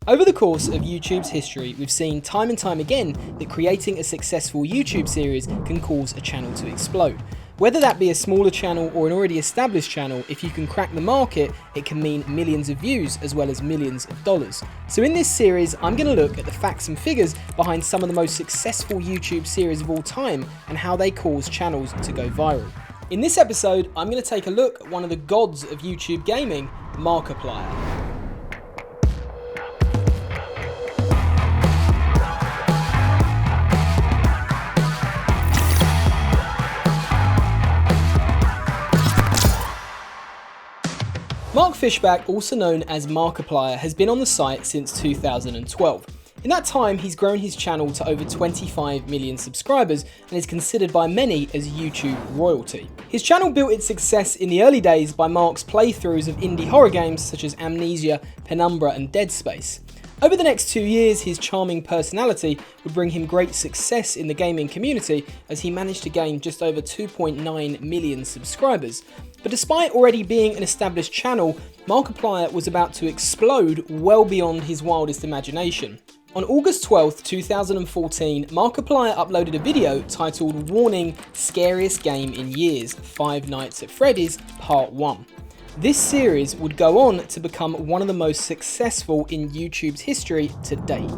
Over the course of YouTube's history, we've seen time and time again that creating a successful YouTube series can cause a channel to explode. Whether that be a smaller channel or an already established channel, if you can crack the market, it can mean millions of views as well as millions of dollars. So in this series, I'm going to look at the facts and figures behind some of the most successful YouTube series of all time and how they cause channels to go viral. In this episode, I'm going to take a look at one of the gods of YouTube gaming, Markiplier. Mark Fishback, also known as Markiplier, has been on the site since 2012. In that time, he's grown his channel to over 25 million subscribers and is considered by many as YouTube royalty. His channel built its success in the early days by Mark's playthroughs of indie horror games such as Amnesia, Penumbra and Dead Space. Over the next 2 years, his charming personality would bring him great success in the gaming community as he managed to gain just over 2.9 million subscribers. But despite already being an established channel, Markiplier was about to explode well beyond his wildest imagination. On August 12th, 2014, Markiplier uploaded a video titled "Warning: Scariest Game in Years, Five Nights at Freddys Part 1. This series would go on to become one of the most successful in YouTube's history to date.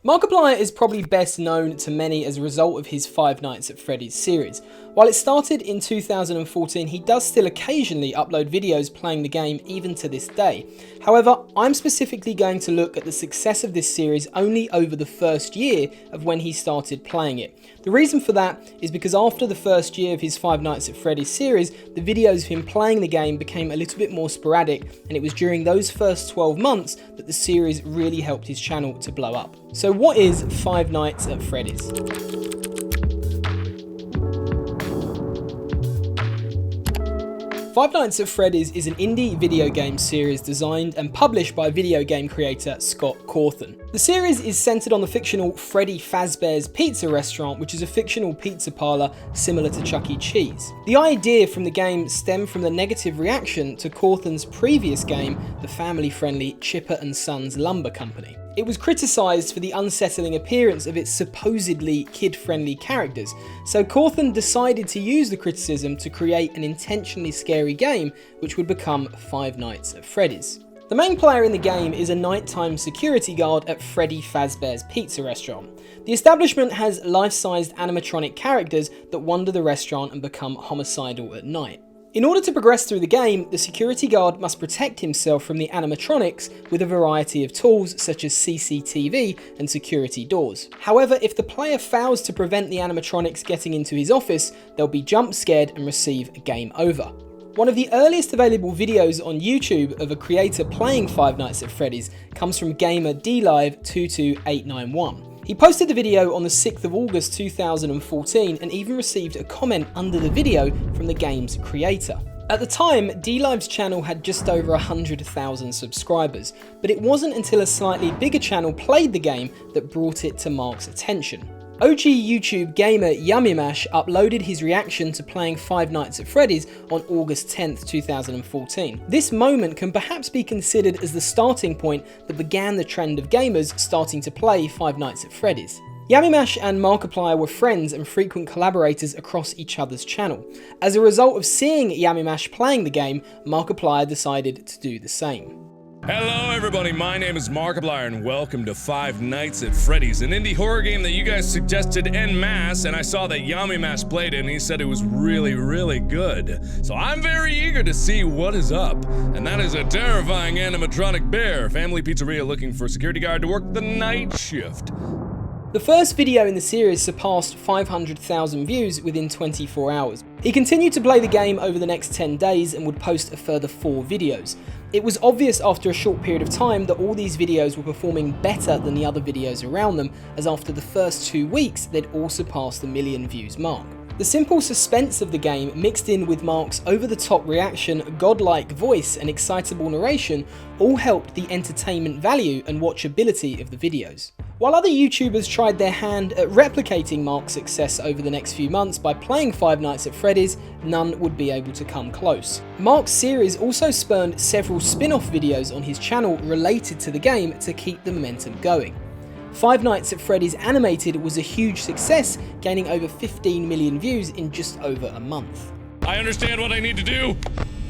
Markiplier is probably best known to many as a result of his Five Nights at Freddys series. While it started in 2014, he does still occasionally upload videos playing the game even to this day. However, I'm specifically going to look at the success of this series only over the first year of when he started playing it. The reason for that is because after the first year of his Five Nights at Freddys series, the videos of him playing the game became a little bit more sporadic, and it was during those first 12 months that the series really helped his channel to blow up. So what is Five Nights at Freddys? Five Nights at Freddys is an indie video game series designed and published by video game creator Scott Cawthon. The series is centered on the fictional Freddy Fazbear's Pizza restaurant, which is a fictional pizza parlor similar to Chuck E. Cheese. The idea from the game stemmed from the negative reaction to Cawthon's previous game, the family-friendly Chipper & Sons Lumber Company. It was criticised for the unsettling appearance of its supposedly kid-friendly characters, so Cawthon decided to use the criticism to create an intentionally scary game which would become Five Nights at Freddys. The main player in the game is a nighttime security guard at Freddy Fazbear's Pizza restaurant. The establishment has life-sized animatronic characters that wander the restaurant and become homicidal at night. In order to progress through the game, the security guard must protect himself from the animatronics with a variety of tools such as CCTV and security doors. However, if the player fails to prevent the animatronics getting into his office, they'll be jump scared and receive a game over. One of the earliest available videos on YouTube of a creator playing Five Nights at Freddys comes from gamer DLive22891. He posted the video on the 6th of August 2014 and even received a comment under the video from the game's creator. At the time, DLive's channel had just over 100,000 subscribers, but it wasn't until a slightly bigger channel played the game that brought it to Mark's attention. OG YouTube gamer Yummy Mash uploaded his reaction to playing Five Nights at Freddys on August 10th, 2014. This moment can perhaps be considered as the starting point that began the trend of gamers starting to play Five Nights at Freddys. Yummy Mash and Markiplier were friends and frequent collaborators across each other's channel. As a result of seeing Yummy Mash playing the game, Markiplier decided to do the same. Hello everybody, my name is Markiplier and welcome to Five Nights at Freddys, an indie horror game that you guys suggested en masse, and I saw that Yummy Mash played it and he said it was really good. So I'm very eager to see what is up, and that is a terrifying animatronic bear, family pizzeria looking for a security guard to work the night shift. The first video in the series surpassed 500,000 views within 24 hours. He continued to play the game over the next 10 days and would post a further 4 videos. It was obvious after a short period of time that all these videos were performing better than the other videos around them, as after the first 2 weeks they'd all surpassed the million views mark. The simple suspense of the game mixed in with Mark's over-the-top reaction, godlike voice and excitable narration all helped the entertainment value and watchability of the videos. While other YouTubers tried their hand at replicating Mark's success over the next few months by playing Five Nights at Freddys, none would be able to come close. Mark's series also spurned several spin-off videos on his channel related to the game to keep the momentum going. Five Nights at Freddys Animated was a huge success, gaining over 15 million views in just over a month. I understand what I need to do.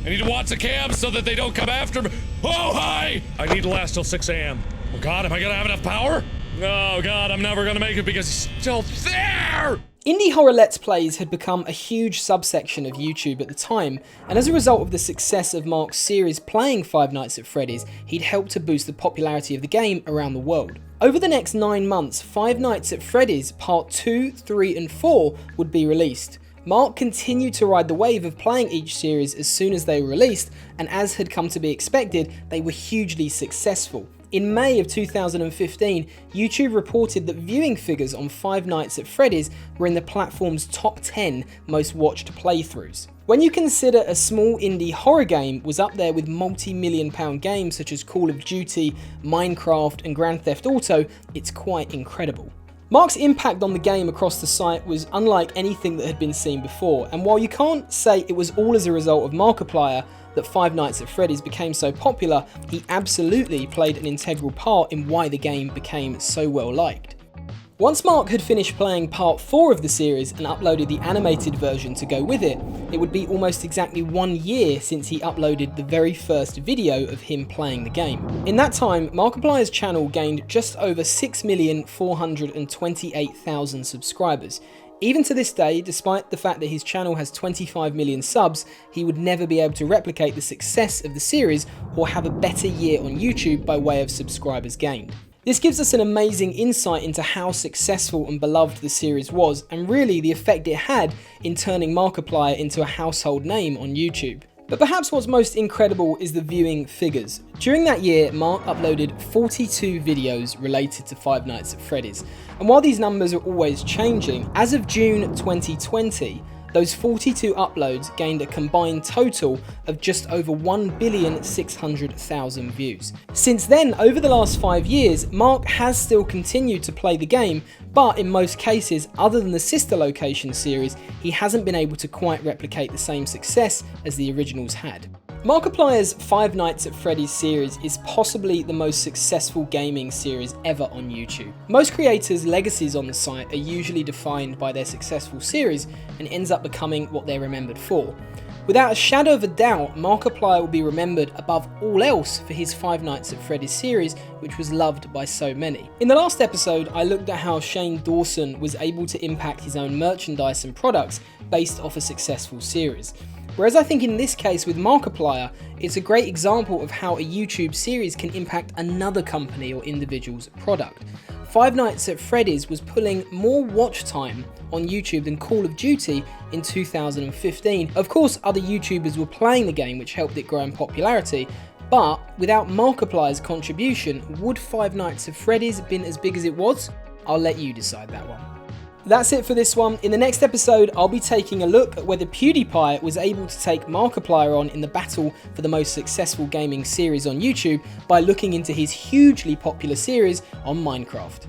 I need to watch the cams so that they don't come after me. Oh, hi! I need to last till 6 a.m. Oh God, am I gonna have enough power? Oh God, I'm never gonna make it because he's still there! Indie horror Let's Plays had become a huge subsection of YouTube at the time, and as a result of the success of Mark's series playing Five Nights at Freddys, he'd helped to boost the popularity of the game around the world. Over the next 9 months, Five Nights at Freddys Part 2, 3 and 4 would be released. Mark continued to ride the wave of playing each series as soon as they were released, and as had come to be expected, they were hugely successful. In May of 2015, YouTube reported that viewing figures on Five Nights at Freddys were in the platform's top 10 most watched playthroughs. When you consider a small indie horror game was up there with multi-million-pound games such as Call of Duty, Minecraft and Grand Theft Auto, it's quite incredible. Mark's impact on the game across the site was unlike anything that had been seen before, and while you can't say it was all as a result of Markiplier that Five Nights at Freddys became so popular, he absolutely played an integral part in why the game became so well liked. Once Mark had finished playing part 4 of the series and uploaded the animated version to go with it, it would be almost exactly 1 year since he uploaded the very first video of him playing the game. In that time, Markiplier's channel gained just over 6,428,000 subscribers. Even to this day, despite the fact that his channel has 25 million subs, he would never be able to replicate the success of the series or have a better year on YouTube by way of subscribers gained. This gives us an amazing insight into how successful and beloved the series was, and really the effect it had in turning Markiplier into a household name on YouTube. But perhaps what's most incredible is the viewing figures. During that year, Mark uploaded 42 videos related to Five Nights at Freddys, and while these numbers are always changing, as of June 2020, those 42 uploads gained a combined total of just over 1,600,000 views. Since then, over the last 5 years, Mark has still continued to play the game, but in most cases, other than the sister location series, he hasn't been able to quite replicate the same success as the originals had. Markiplier's Five Nights at Freddys series is possibly the most successful gaming series ever on YouTube. Most creators' legacies on the site are usually defined by their successful series and ends up becoming what they're remembered for. Without a shadow of a doubt, Markiplier will be remembered above all else for his Five Nights at Freddys series, which was loved by so many. In the last episode, I looked at how Shane Dawson was able to impact his own merchandise and products based off a successful series. Whereas I think in this case with Markiplier, it's a great example of how a YouTube series can impact another company or individual's product. Five Nights at Freddys was pulling more watch time on YouTube than Call of Duty in 2015. Of course, other YouTubers were playing the game, which helped it grow in popularity, but without Markiplier's contribution, would Five Nights at Freddys been as big as it was? I'll let you decide that one. That's it for this one. In the next episode, I'll be taking a look at whether PewDiePie was able to take Markiplier on in the battle for the most successful gaming series on YouTube by looking into his hugely popular series on Minecraft.